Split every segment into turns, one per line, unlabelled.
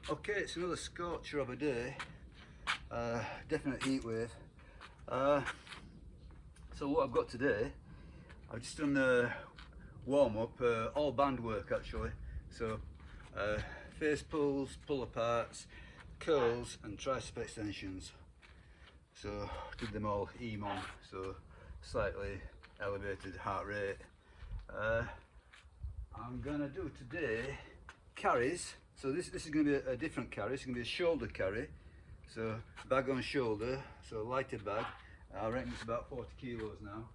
Okay, it's another scorcher of a day. Definite heat wave. So what I've got today, I've just done the warm up, all band work actually. So face pulls, pull aparts, curls and tricep extensions. So did them all EMON, so slightly elevated heart rate. I'm gonna do today carries. So this is going to be a different carry. It's going to be a shoulder carry. So bag on shoulder, so lighter bag. I reckon it's about 40 kilos now.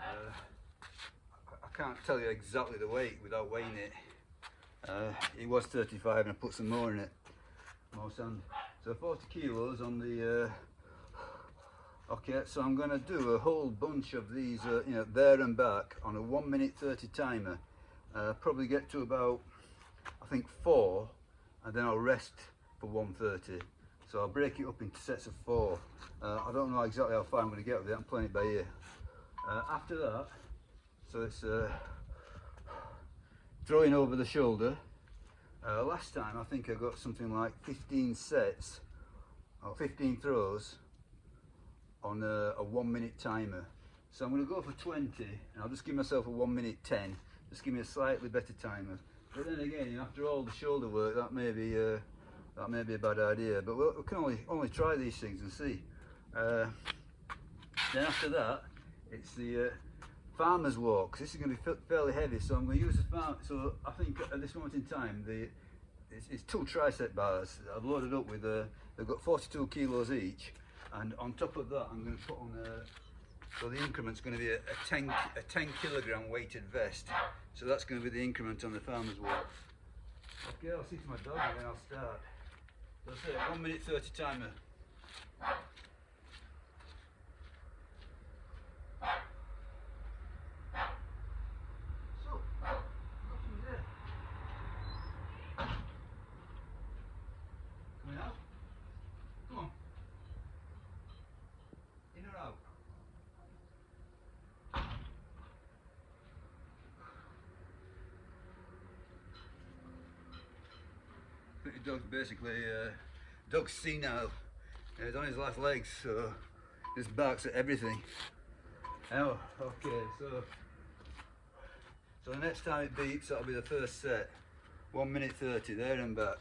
I can't tell you exactly the weight without weighing it. It was 35 and I put some more in it, more sand. So 40 kilos on the. Okay, so I'm going to do a whole bunch of these, you know, there and back on a 1 minute 30 timer. Probably get to about, I think 4, and then I'll rest for 1:30. So I'll break it up into sets of 4. I don't know exactly how far I'm going to get with it. I'm playing it by ear. After that, so it's throwing over the shoulder. Last time I think I got something like 15 sets or 15 throws on a 1 minute timer. So I'm going to go for 20, and I'll just give myself a 1 minute 10. Just give me a slightly better timer. But then again, after all the shoulder work, that may be a bad idea. But we can only try these things and see. Then after that, it's the farmer's walk. This is going to be fairly heavy, so I'm going to use the farm. So I think at this moment in time, it's 2 tricep bars. I've loaded up with they've got 42 kilos each, and on top of that, I'm going to put on so the increment's going to be a 10 kilogram weighted vest. So that's going to be the increment on the farmer's walk. Okay, I'll see to my dog and then I'll start. So say 1 minute 30 timer. So, nothing there. Coming out? Come on. In or out? I think the dog's basically, dog's senile. He's on his last legs, so just barks at everything. Oh, okay, so the next time it beeps, that'll be the first set. 1 minute 30, there and back.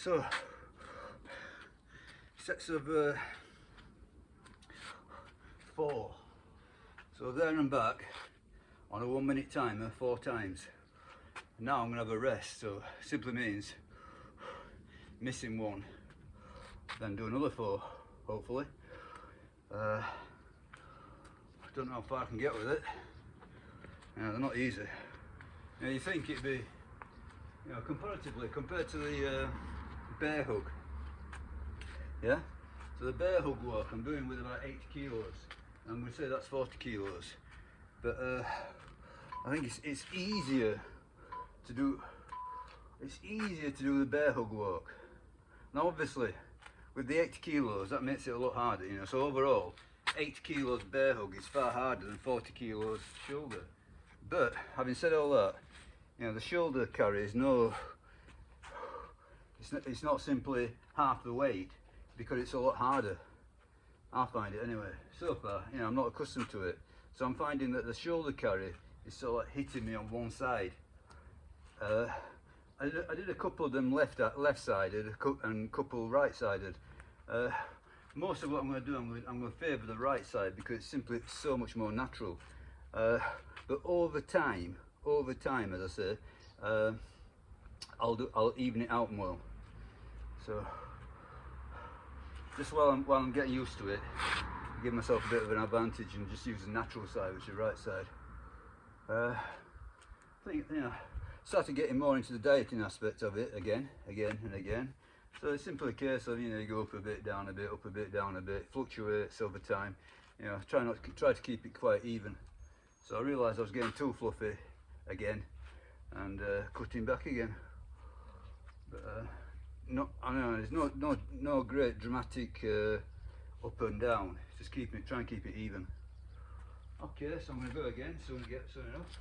So sets of 4. So there and back on a 1 minute timer 4 times. Now I'm gonna have a rest, so simply means missing 1, then do another 4, hopefully. I don't know how far I can get with it. They're not easy. You think it'd be, comparatively, compared to the bear hug. Yeah? So the bear hug work I'm doing with about 80 kilos. I'm going to say that's 40 kilos. But I think it's easier to do. It's easier to do the bear hug work. Now obviously, with the 80 kilos, that makes it a lot harder, So overall, 80 kilos bear hug is far harder than 40 kilos shoulder. But having said all that, the shoulder carry is it's not simply half the weight, because it's a lot harder. I find it anyway. So far, I'm not accustomed to it, so I'm finding that the shoulder carry is sort of hitting me on one side. I did a couple of them left-sided and a couple right-sided. Most of what I'm going to do, I'm going to favour the right side because it's simply so much more natural. But over time, as I say, I'll even it out more. So just while I'm getting used to it, give myself a bit of an advantage and just use the natural side, which is the right side. I think started getting more into the dieting aspect of it again and again. So it's simply a case of you go up a bit, down a bit, up a bit, down a bit, fluctuates over time. Try to keep it quite even. So I realised I was getting too fluffy again, and cutting back again. But I know there's no great dramatic up and down. Just try and keep it even. Okay, so I'm going to go again soon enough.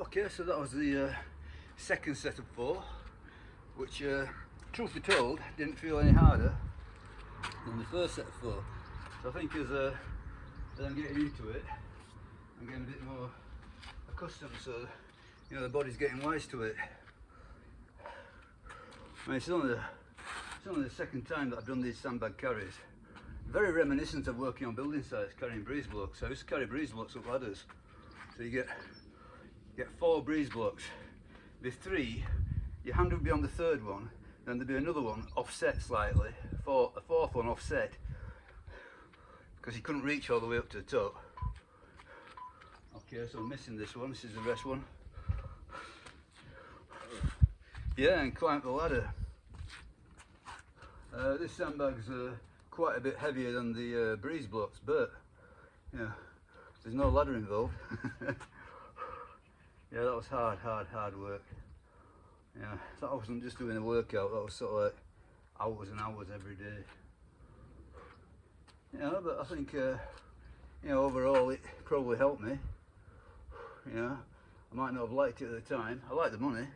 Okay, so that was the second set of 4, which, truth be told, didn't feel any harder than the first set of 4. So I think as I'm getting into it, I'm getting a bit more accustomed, so you know the body's getting wise to it. I mean, it's only the second time that I've done these sandbag carries. Very reminiscent of working on building sites, carrying breeze blocks. I used to carry breeze blocks up ladders. So you get 4 breeze blocks. With 3, your hand would be on the 3rd one, then there'd be another one offset slightly, a 4th one offset, because you couldn't reach all the way up to the top. Okay, so I'm missing this one. This is the rest one. Yeah, and climb the ladder. This sandbag's quite a bit heavier than the breeze blocks, but yeah, there's no ladder involved. Yeah, that was hard work. Yeah, that wasn't just doing a workout, that was sort of like hours and hours every day. Yeah, but I think you know, overall it probably helped me. You know, I might not have liked it at the time. I like the money.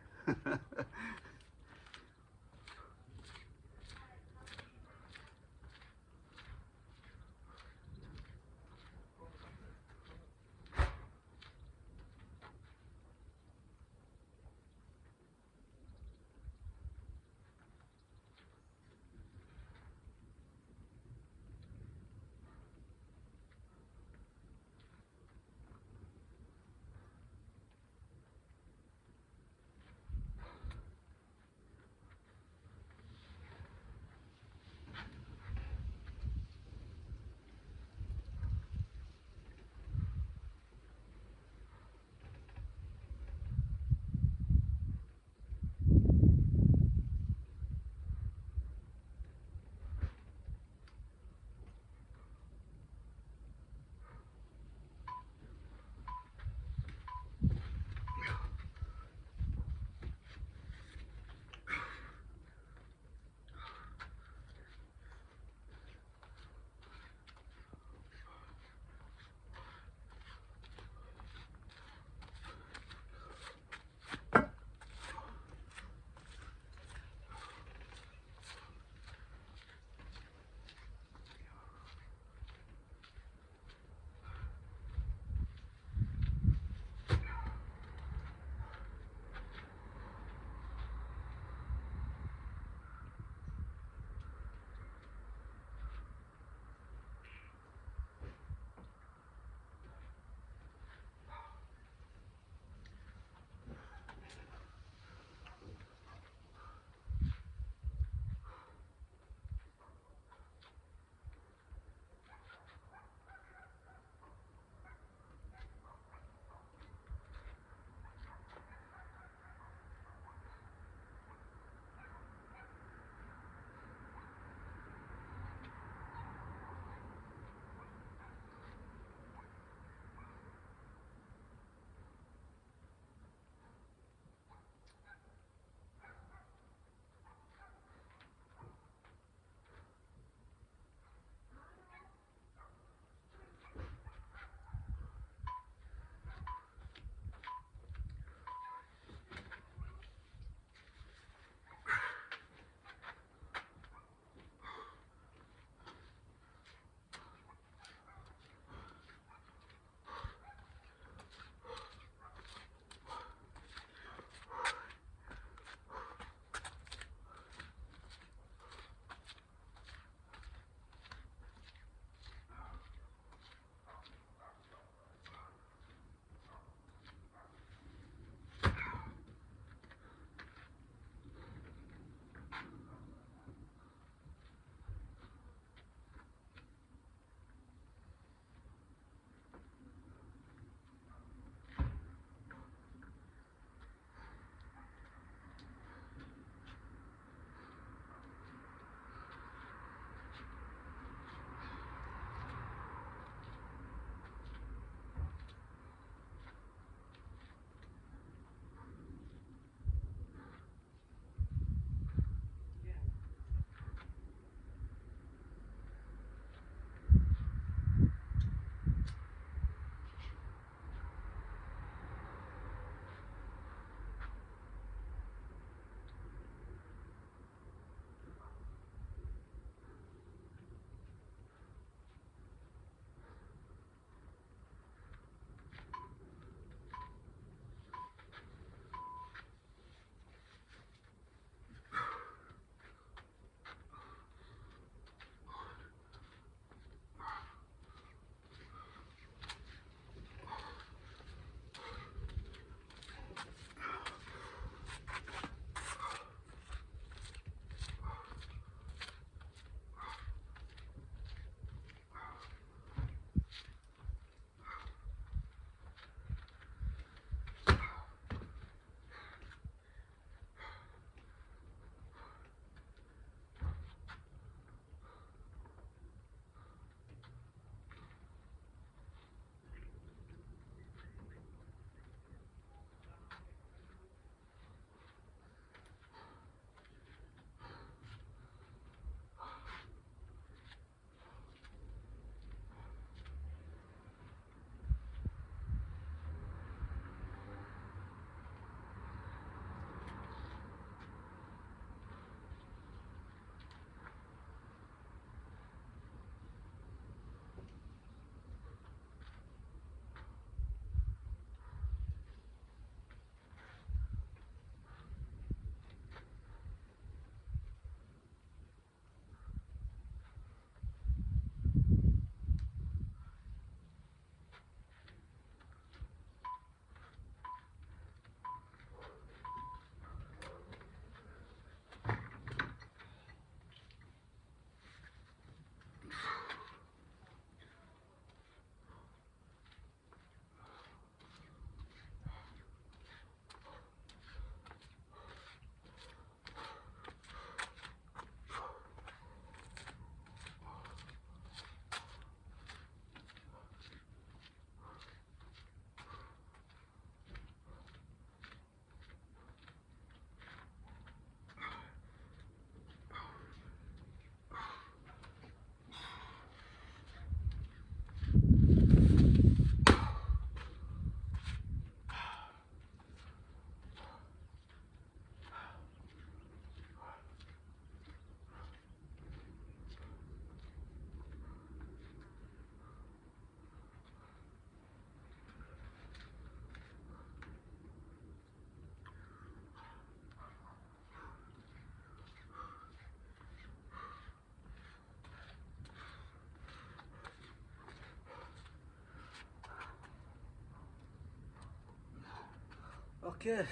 Okay,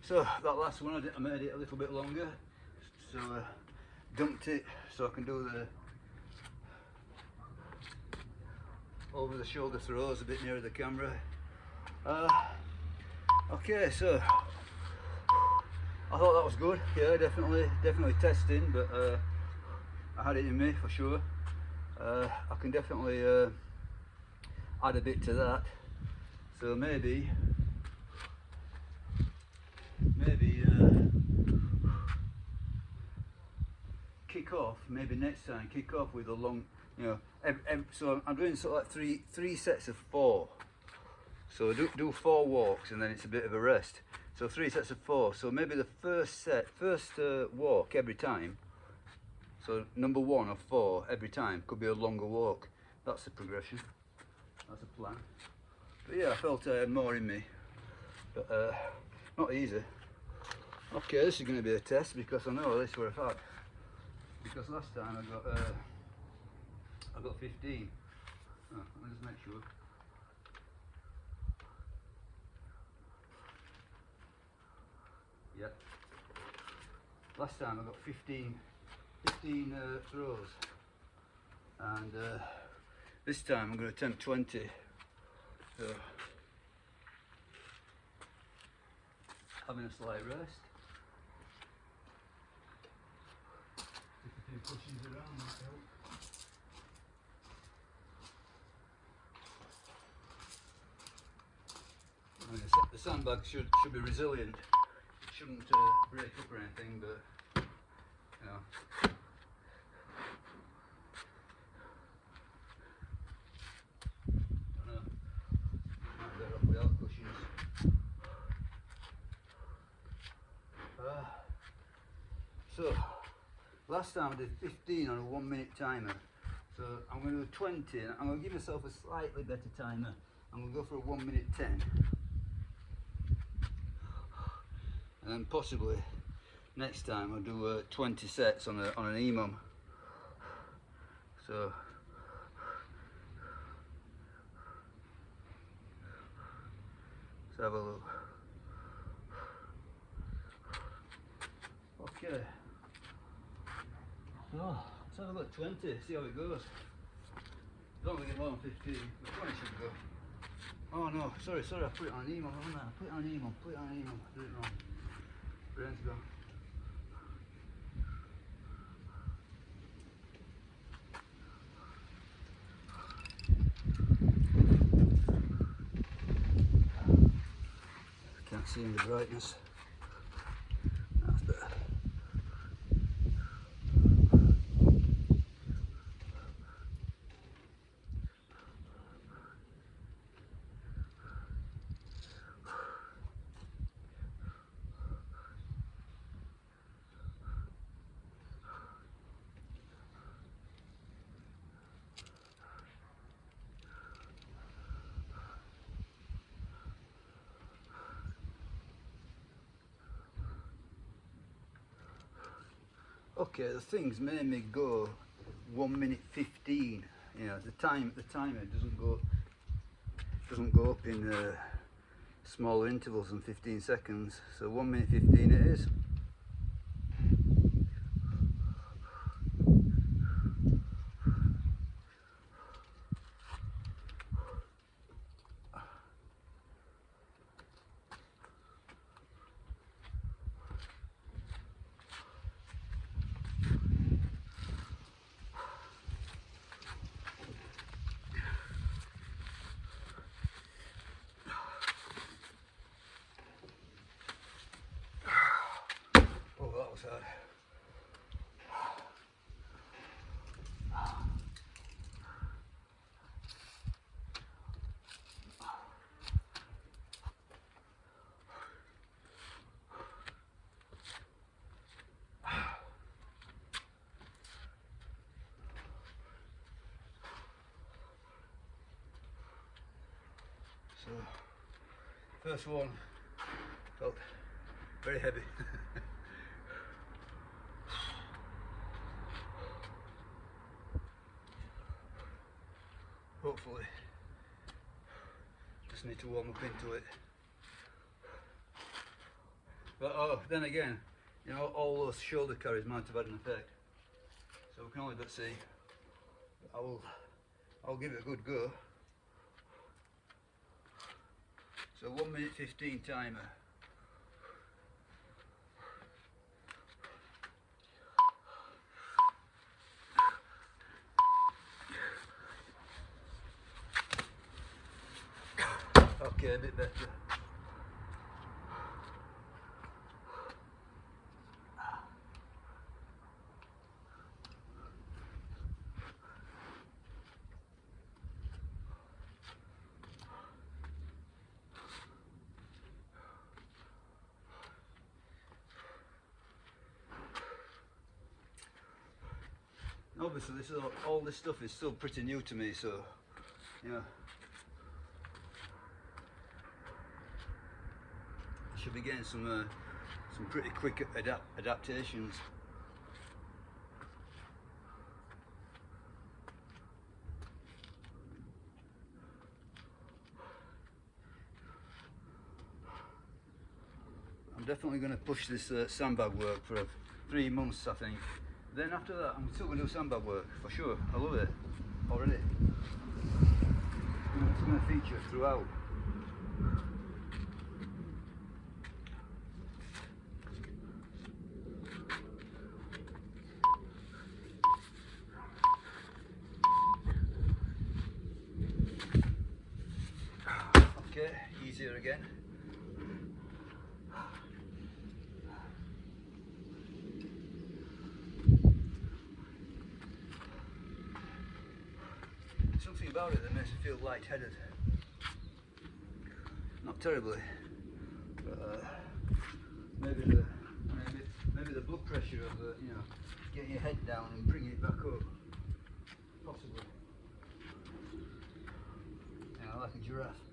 so that last one I made it a little bit longer, so dumped it so I can do the over the shoulder throws a bit nearer the camera. Okay, so I thought that was good. Yeah, definitely testing, but I had it in me for sure. I can definitely add a bit to that. So maybe kick off. Maybe next time kick off with a long, you know. So I'm doing sort of like three sets of 4. So do 4 walks and then it's a bit of a rest. So 3 sets of 4. So maybe the first walk every time. So number 1 of 4 every time could be a longer walk. That's the progression. That's a plan. But yeah, I felt I had more in me. But not easy. Okay, this is going to be a test because I know this for a fact. Because last time I got 15. Oh, let me just make sure. Yeah. Last time I got 15 throws, and this time I'm going to attempt 20. So having a slight rest. Take a few pushes around, might help. I mean, the sandbag should be resilient. It shouldn't break up or anything, but you know. I don't know. Might be better off without cushions. So last time I did 15 on a 1 minute timer. So I'm going to do 20 and I'm going to give myself a slightly better timer. I'm going to go for a 1 minute 10. And then possibly next time I'll do 20 sets on an EMOM. So let's have a look. Okay. So let's have a look. 20. See how it goes. Don't want to get more than 15, but 20 should go. Oh no, sorry, I put it on EMOM, haven't I? Put it on EMOM, I did it wrong. Brain's gone. Can't see in the brightness. That's better. Okay, the things made me go 1 minute 15. You know, the timer doesn't go up in smaller intervals than 15 seconds. So 1 minute 15 it is. Oh, that was hard. So, first one felt very heavy. Hopefully, just need to warm up into it. But then again, you know, all those shoulder carries might have had an effect. So we can only but see. I'll give it a good go. So 1 minute 15 timer. Okay, a bit better. Obviously, all this stuff is still pretty new to me, so yeah, I should be getting some pretty quick adaptations. I'm definitely going to push this sandbag work for 3 months, I think. Then after that, I'm still going to do sandbag work for sure. I love it already. It's going to feature throughout. Okay, easier again. Something about it that makes me feel lightheaded. Not terribly, but maybe the blood pressure of you know, getting your head down and bringing it back up. Possibly. Yeah, like a giraffe.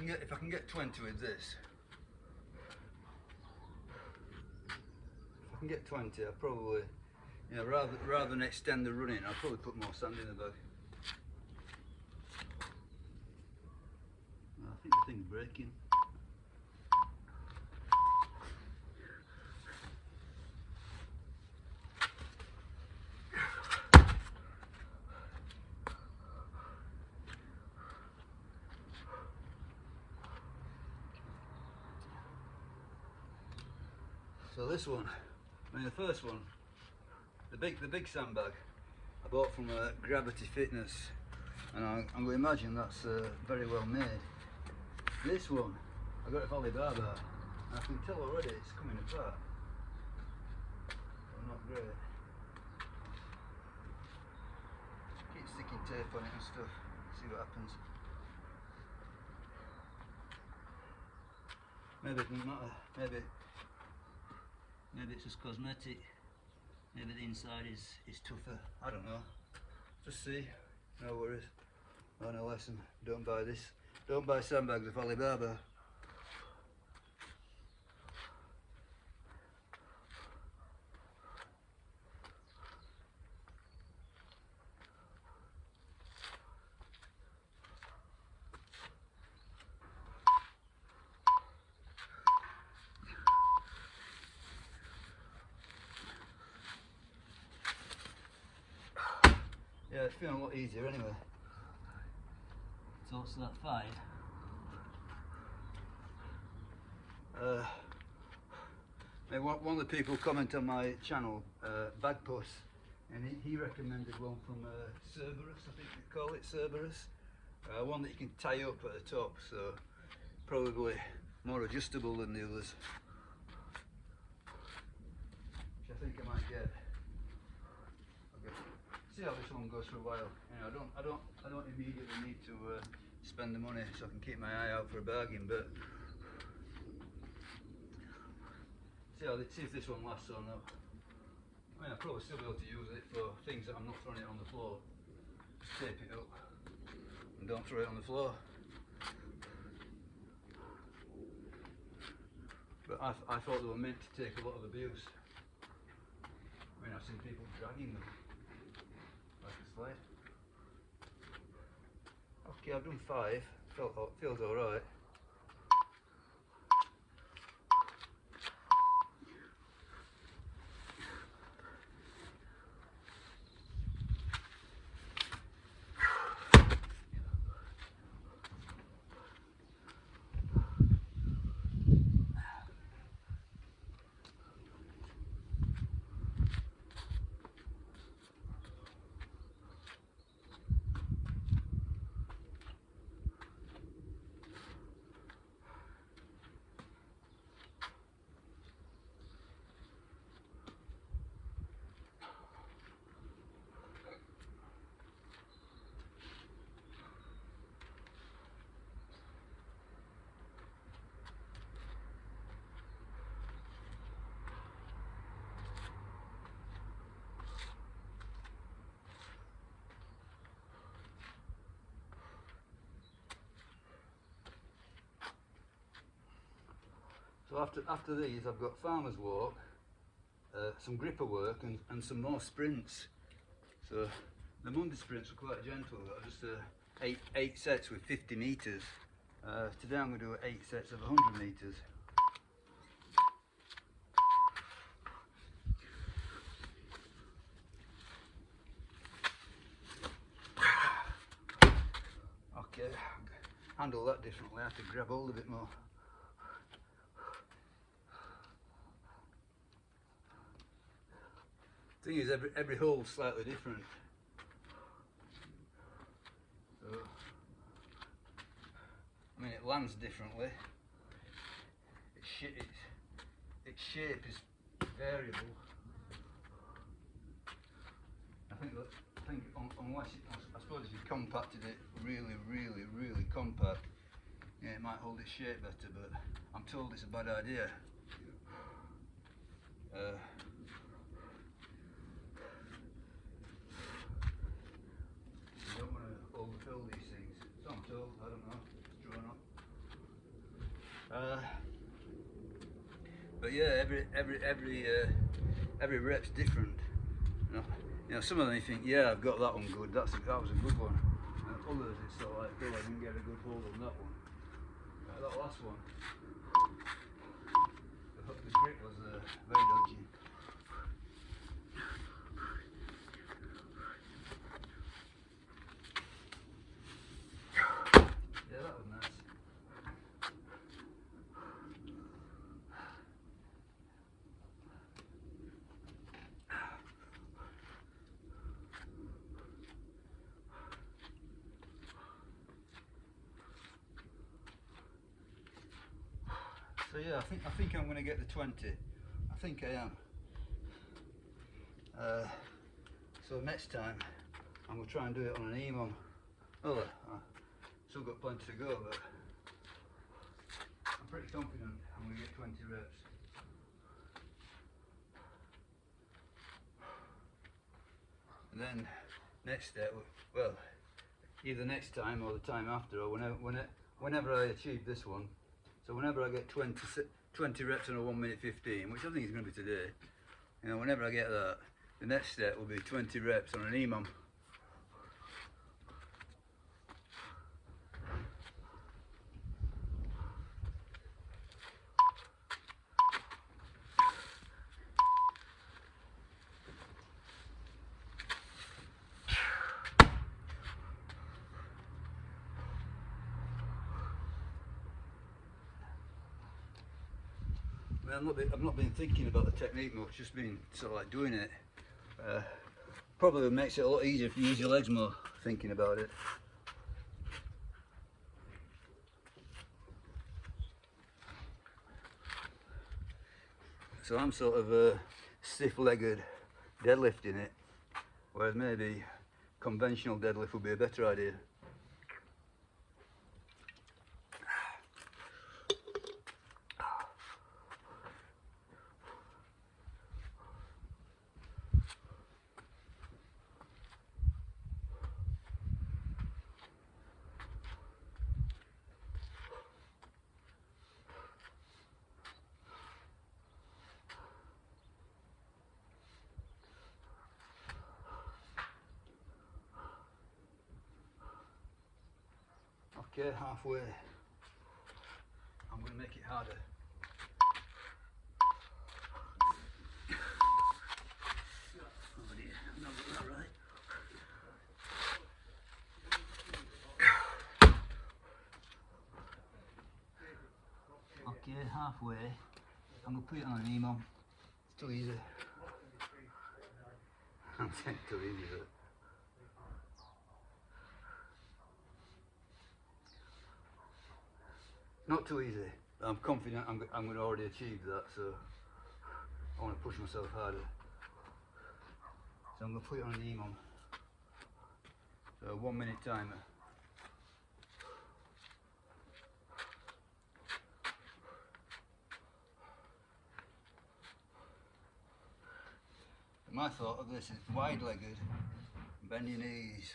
If I can get 20 with this, if I can get 20, I'll probably, you know, rather than extend the running, I'll probably put more sand in the bag. I think the thing's breaking. So this one, I mean the first one, the big sandbag, I bought from Gravity Fitness, and I'm going to imagine that's very well made. This one, I got it from Alibaba, and I can tell already it's coming apart. But not great. Keep sticking tape on it and stuff, see what happens. Maybe it doesn't matter, maybe it's just cosmetic. Maybe the inside is tougher. I don't know. Just see. No worries. Learn a lesson. Don't buy this. Don't buy sandbags of Alibaba. Yeah, it's feeling a lot easier anyway. So what's that, 5? One of the people comment on my channel, Bagpuss, and he recommended one from Cerberus, I think they call it, Cerberus. One that you can tie up at the top, so probably more adjustable than the others. Which I think I might get. See how this one goes for a while. You know, I don't immediately need to spend the money, so I can keep my eye out for a bargain. But see if this one lasts or not. I mean, I'll probably still be able to use it for things that I'm not throwing it on the floor. tape it up and don't throw it on the floor. But I thought they were meant to take a lot of abuse. I mean, I've seen people dragging them like a sled. Okay, I've done 5. Feels alright. So after these, I've got farmer's walk, some gripper work, and some more sprints. So the Monday sprints were quite gentle. Just 8 sets with 50 meters. Today I'm going to do 8 sets of 100 meters. Okay, handle that differently. I have to grab hold of it more. Thing is, every hole's slightly different. So, I mean, it lands differently. Its shape is variable. I think unless I suppose if you compacted it really compact, yeah, it might hold its shape better. But I'm told it's a bad idea. You don't want to overfill these things. So I'm told. I don't know. It's true or not. But yeah, every rep's different. You know, some of them you think, yeah, I've got that one good. That was a good one. And others, it's sort of like, oh, I didn't get a good hold on that one. That last one, the grip was very dodgy. Yeah, that was nice. So yeah, I think I'm going to get the 20. I think I am. So next time I'm going to try and do it on an EMOM. Oh, still got plenty to go, but I'm pretty confident I'm going to get 20 reps. And then next step, well, either next time or the time after, or whenever I achieve this one. So whenever I get 20 reps in a 1 minute 15, which I think is going to be today, you know, whenever I get that, the next step will be 20 reps on an EMOM. I've not been thinking about the technique much, just been sort of like doing it. Probably makes it a lot easier if you use your legs more, thinking about it. So I'm sort of stiff-legged deadlifting it, whereas maybe conventional deadlift would be a better idea. Okay, halfway. I'm going to make it harder. Oh dear, I've not got that right. Okay, halfway. I'm going to put it on an emo. It's too easy. I'm saying too easy, but not too easy. I'm confident I'm going to already achieve that, so I want to push myself harder. So I'm going to put it on an emo. So 1 minute timer. My thought of this is wide-legged, bend your knees.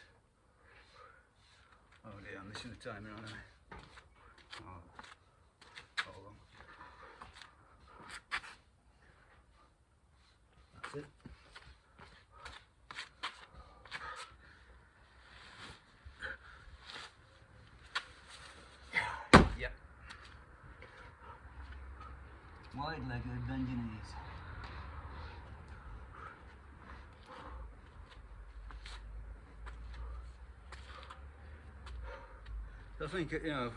Oh dear, I'm missing the timer, aren't I? Oh, hold on. That's it. Yep. Wide-legged, bend your knees. I think, you know,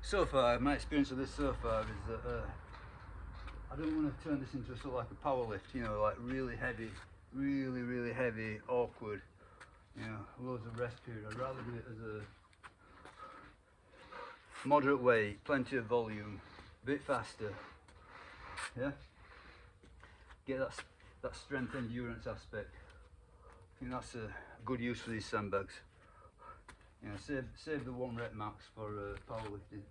so far, my experience of this so far is that I don't want to turn this into a sort of like a power lift, you know, like really heavy, really heavy, awkward, you know, loads of rest period. I'd rather do it as a moderate weight, plenty of volume, a bit faster, yeah? Get that strength endurance aspect. I think that's a good use for these sandbags. You know, save the 1 rep max for powerlifting.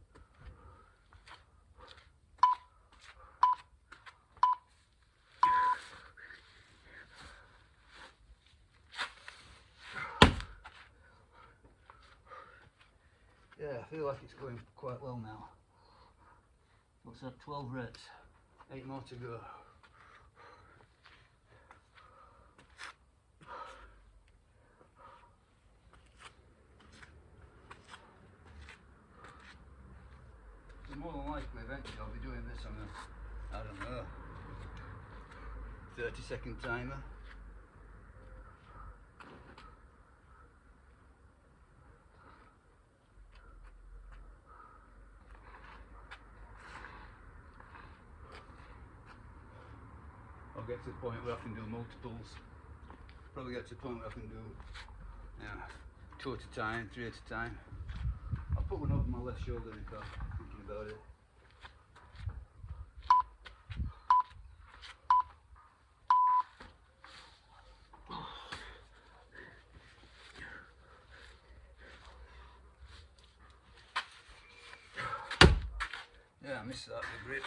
Yeah, I feel like it's going quite well now. What's that? 12 reps, 8 more to go. So more than likely, eventually I'll be doing this on a, I don't know, 30-second timer. I'll get to the point where I can do multiples. Probably get to the point where I can do, you know, 2 at a time, 3 at a time. I'll put one over my left shoulder if I'm thinking about it. Yeah, I missed that, the grip.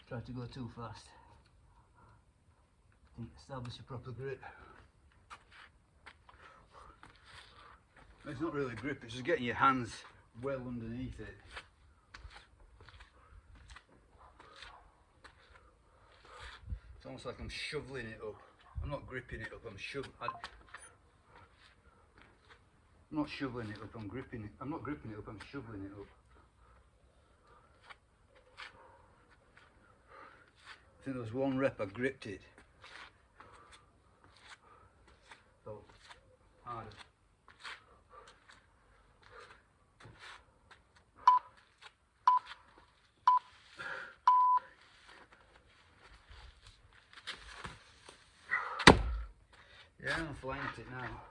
Tried to go too fast. Establish a proper grip. It's not really a grip, it's just getting your hands well underneath it. It's almost like I'm shoveling it up. I'm not gripping it up, I'm not shoveling it up, I'm gripping it. I'm not gripping it up, I'm shoveling it up. I think there was 1 rep I gripped it. So, harder. Yeah, I'm flying at it now.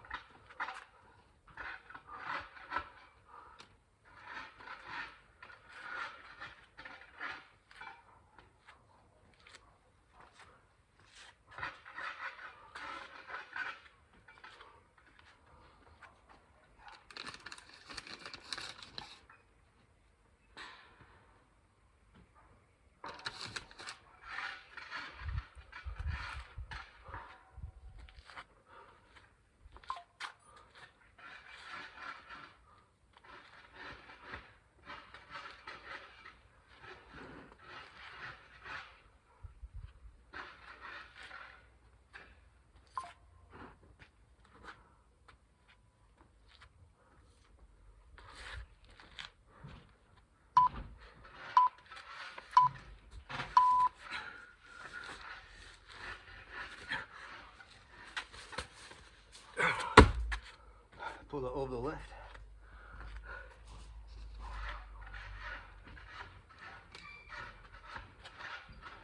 put that over the left.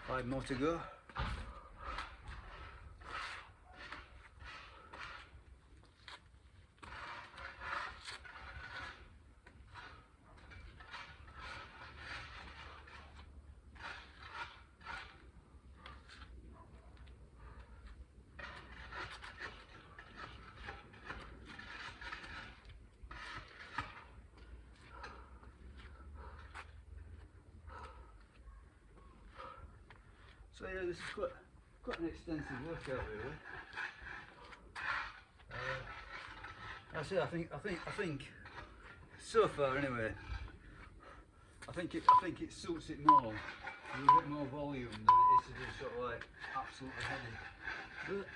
Five more to go. So yeah, this is quite an extensive workout really. I think so far anyway. I think it suits it more with a bit more volume than it is to do sort of like absolutely heavy. But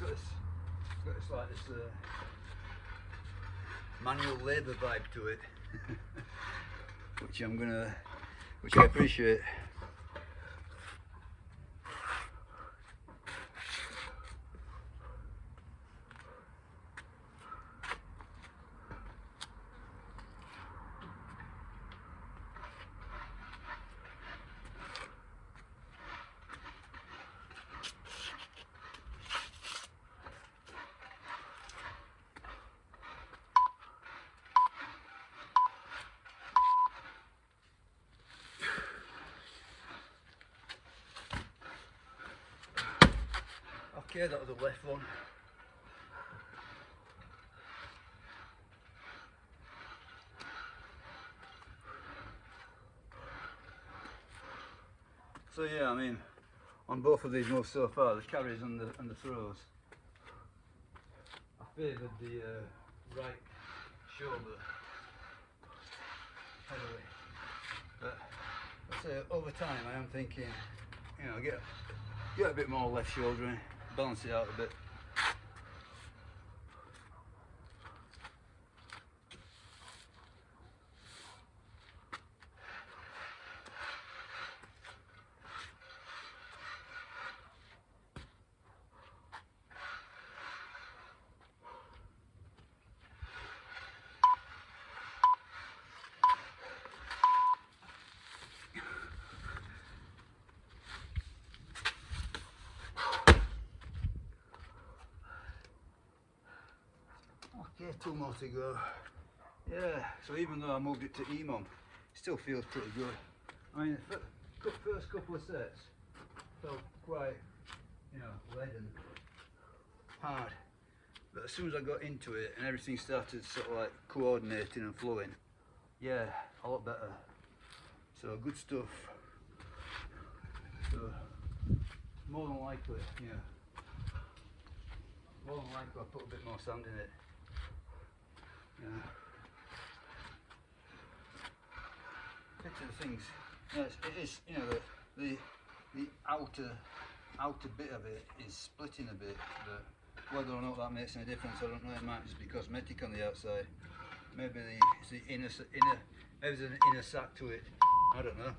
it's got this manual labour vibe to it, which I appreciate. Okay, that was the left one. So yeah, I mean, on both of these moves so far, the carries and the throws, I favoured the right shoulder heavily. But I say over time, I am thinking, you know, get a bit more left shouldering, balance it out a bit. Okay, two more to go. Yeah, so even though I moved it to EMOM, it still feels pretty good. I mean, the first couple of sets felt quite, you know, leaden, hard. But as soon as I got into it and everything started sort of like coordinating and flowing, yeah, a lot better. So good stuff. So more than likely, yeah, more than likely I'll put a bit more sand in it. Yeah. Picture the things. Yeah, it is. You know, the outer bit of it is splitting a bit. But whether or not that makes any difference, I don't know. It might just be cosmetic on the outside. Maybe it's the inner. Maybe there's an inner sack to it. I don't know.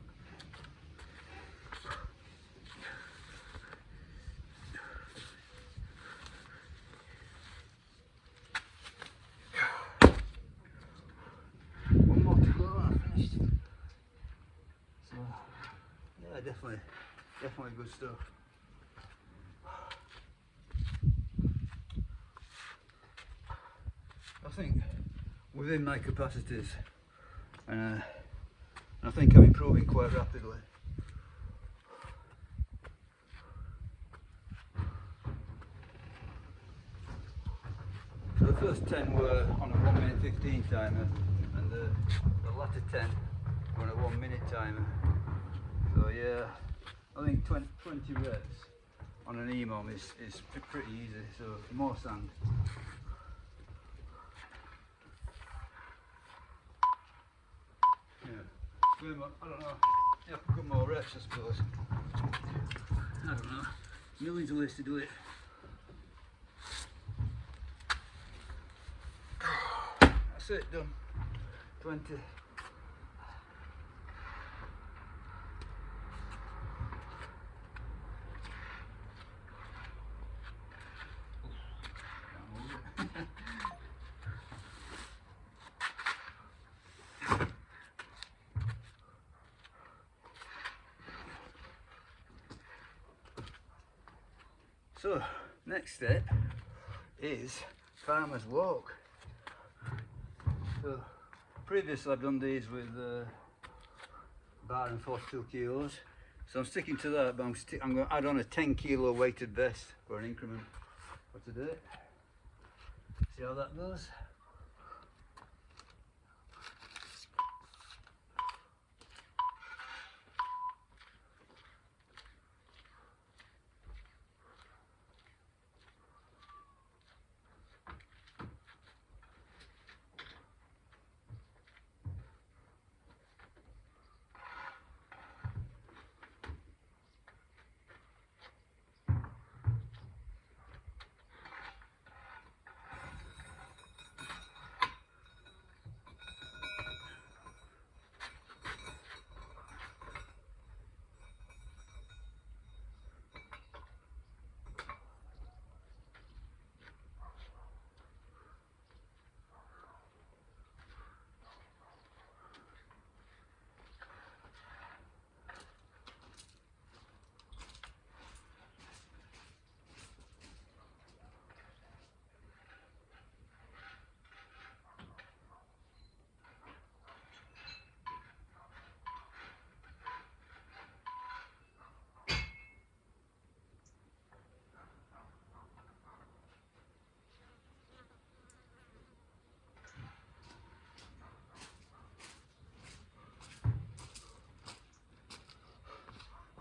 Definitely good stuff. I think within my capacities, and I think I'm improving quite rapidly. So the first 10 were on a 1:15 timer, and the latter 10 were on a 1 minute timer. So yeah, I think 20 reps on an EMOM is pretty easy, so more sand. Yeah, I don't know, yeah, a couple more reps I suppose. I don't know. millions of ways to do it. That's it, done. 20. So, next step is farmer's walk. So, previously I've done these with bar and 42 kilos. So I'm sticking to that, but I'm going to add on a 10 kilo weighted vest for an increment for today. See how that goes?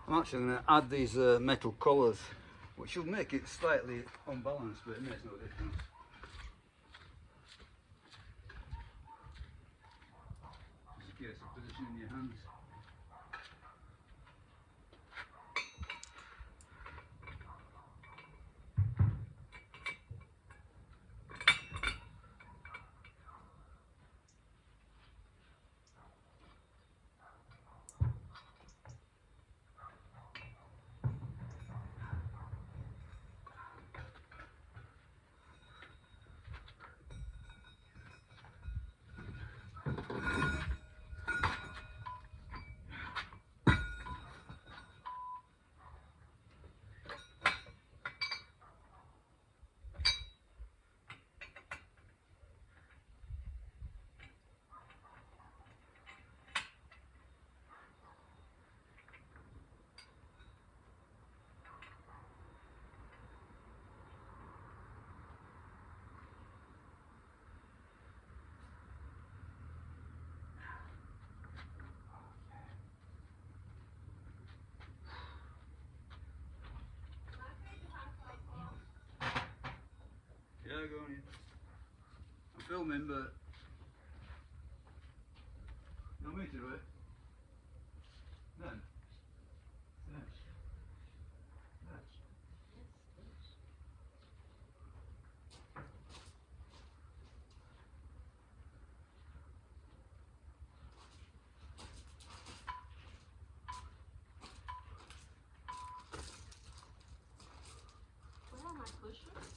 I'm actually going to add these metal collars, which will make it slightly unbalanced, but it makes no difference. Just a case of positioning your hands. Yeah, go on, yeah. I'm filming, but you want me to do it? Then? Yes. Yes.
Where am I pushing?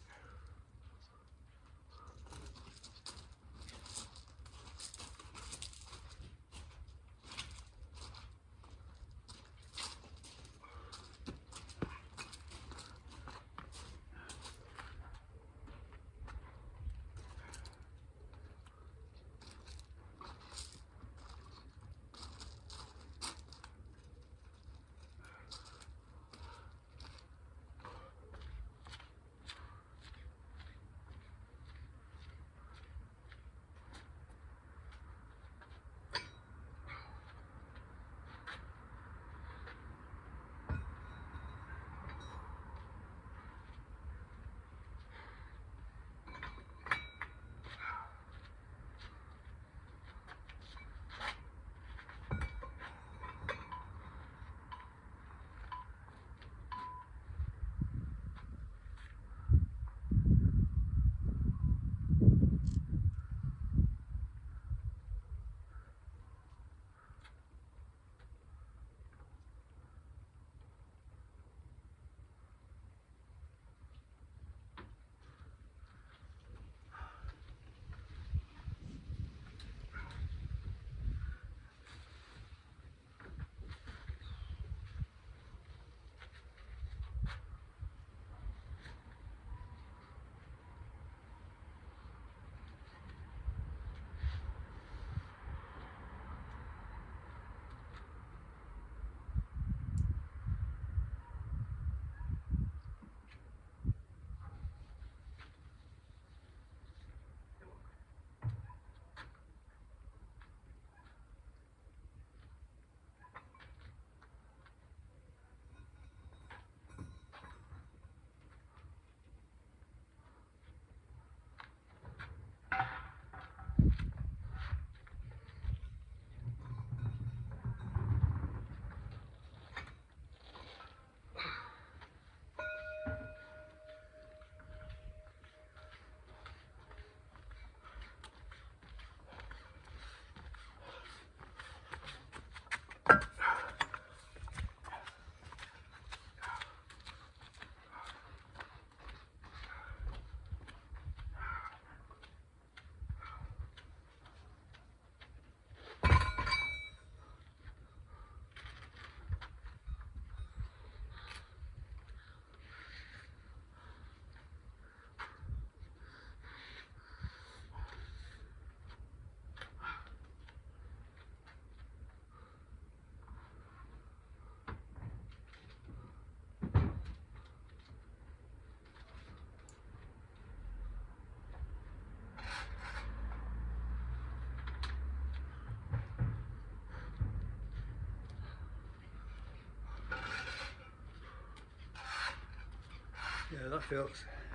that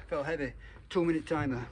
felt heavy. 2-minute timer.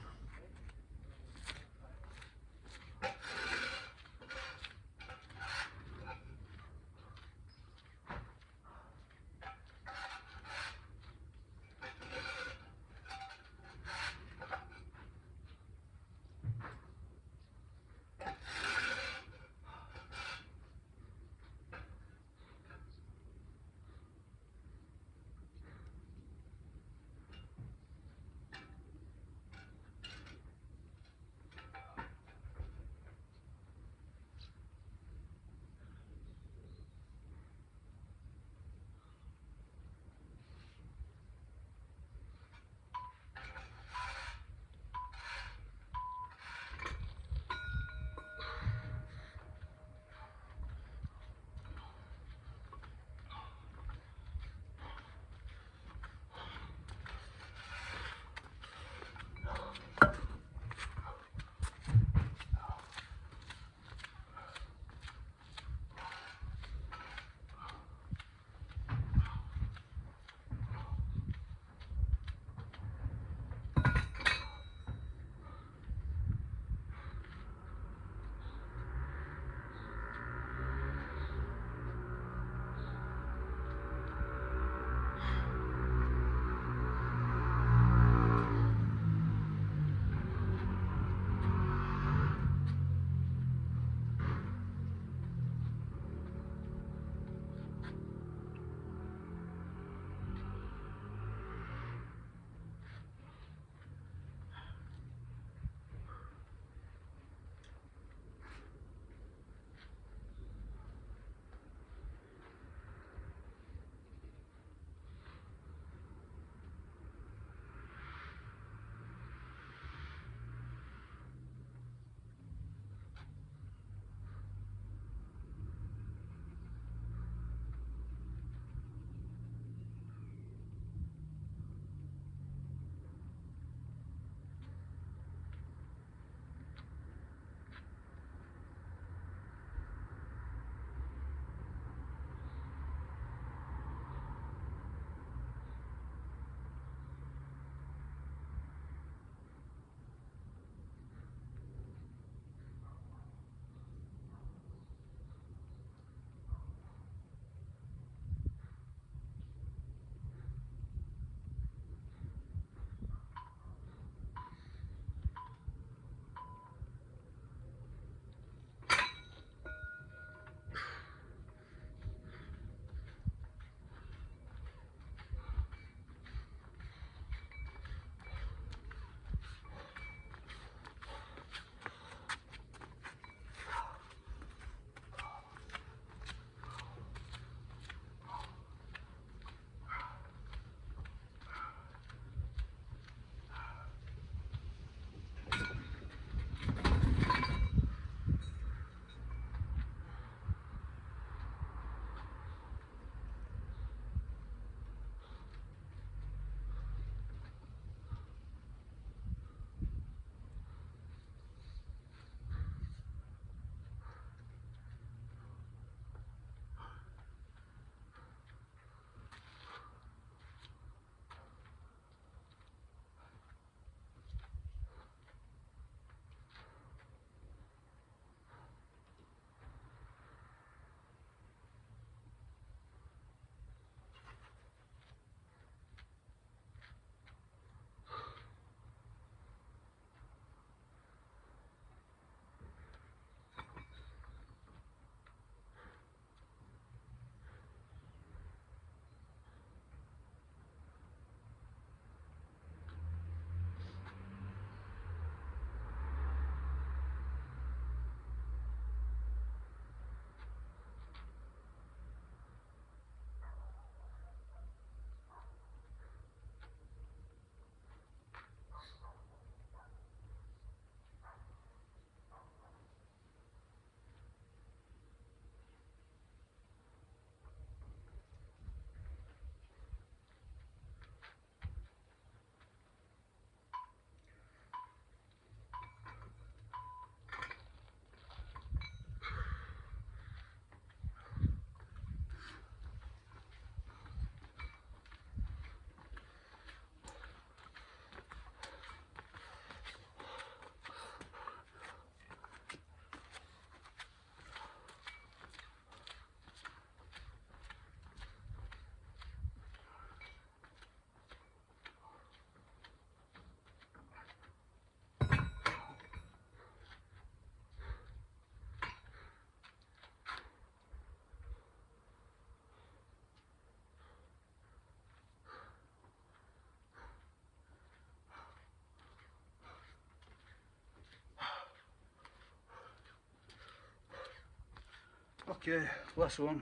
Okay, last one.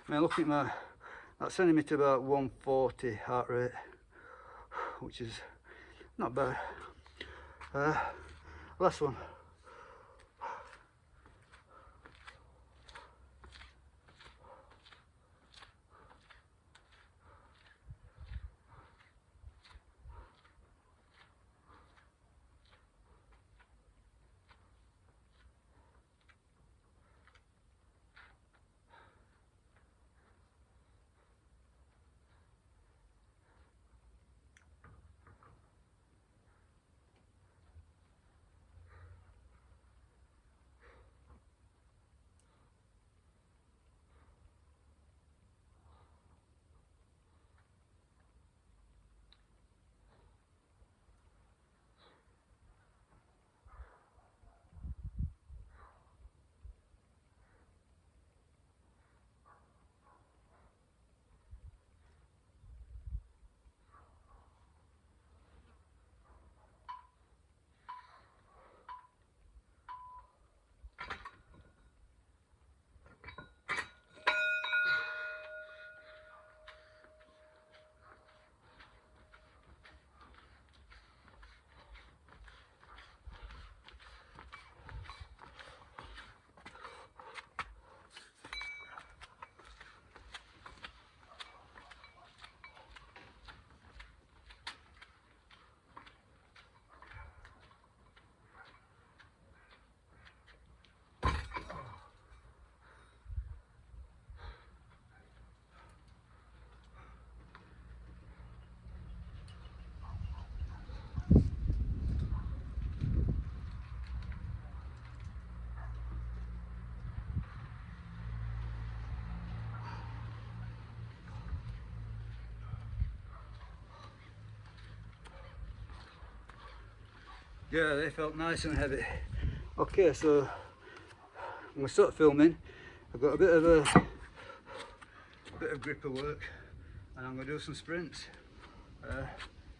I mean, looking at my, that's sending me to about 140 heart rate, which is not bad. Last one. Yeah, they felt nice and heavy. Okay, so I'm going to start filming. I've got a bit of gripper work, and I'm going to do some sprints.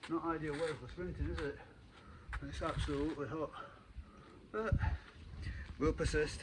Not ideal weather for sprinting, is it? It's absolutely hot, but we'll persist.